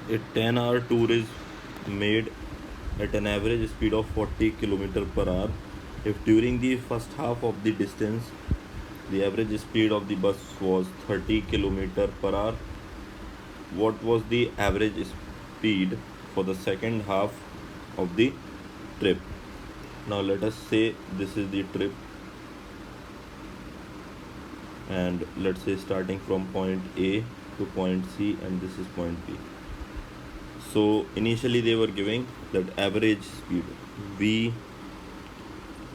A 10-hour tour is made at an average speed of 40 km per hour. If during the first half of the distance the average speed of the bus was 30 km per hour, what was the average speed for the second half of the trip? Now let us say this is the trip, and let's say starting from point A to point C, and this is point B. So initially they were giving that average speed V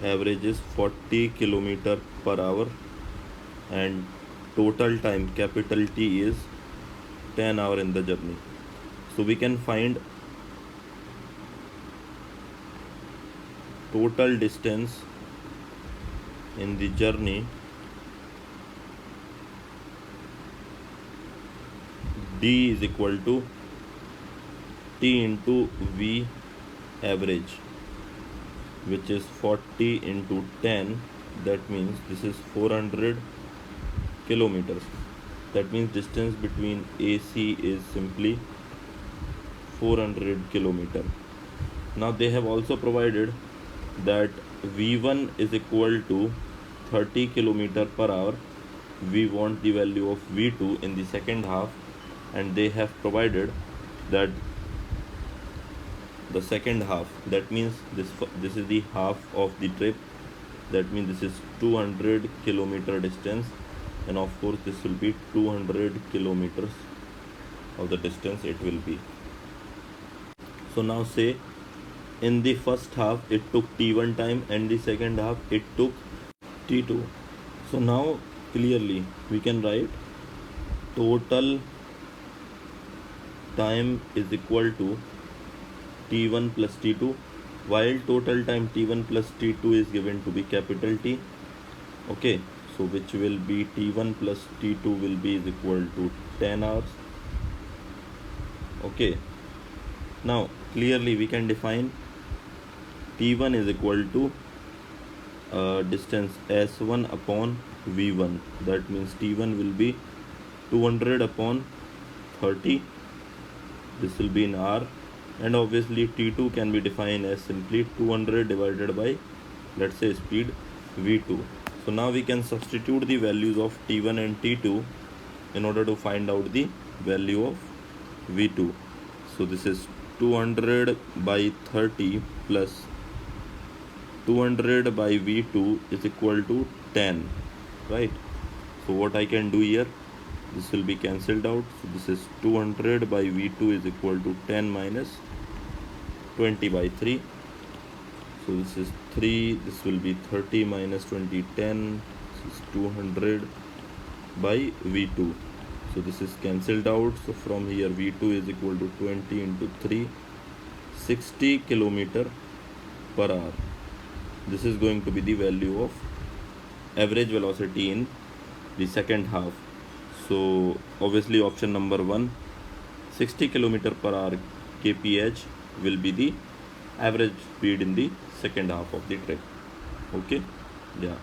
average is 40 km per hour, and total time capital T is 10 hour in the journey. So we can find total distance in the journey D is equal to T into V average, which is 40 into 10. That means this is 400 kilometers. That means distance between AC is simply 400 kilometer. Now they have also provided that V1 is equal to 30 kilometer per hour. We want the value of V2 in the second half, and they have provided that the second half, that means this is the half of the trip, that means this is 200 kilometer distance, and of course this will be 200 kilometers of the distance it will be. So now say in the first half it took T1 time, and the second half it took T2. So now clearly we can write total time is equal to T1 plus T2, while total time T1 plus T2 is given to be capital T. Okay, so which will be T1 plus T2 will be is equal to 10 hours. Okay, now clearly we can define T1 is equal to distance S1 upon V1. That means T1 will be 200 upon 30. This will be in R. And obviously T2 can be defined as simply 200 divided by, let's say, speed V2. So now we can substitute the values of T1 and T2 in order to find out the value of V2. So this is 200 by 30 plus 200 by V2 is equal to 10, right? So what I can do here, this will be cancelled out. So this is 200 by V2 is equal to 10 minus 20 by 3. So this is 3, this will be 30 minus 20, 10. This is 200 by V2. So this is cancelled out. So from here V2 is equal to 20 into 3, 60 kilometer per hour. This is going to be the value of average velocity in the second half. So obviously option number 1, 60 km per hour kph will be the average speed in the second half of the trip. Okay, yeah.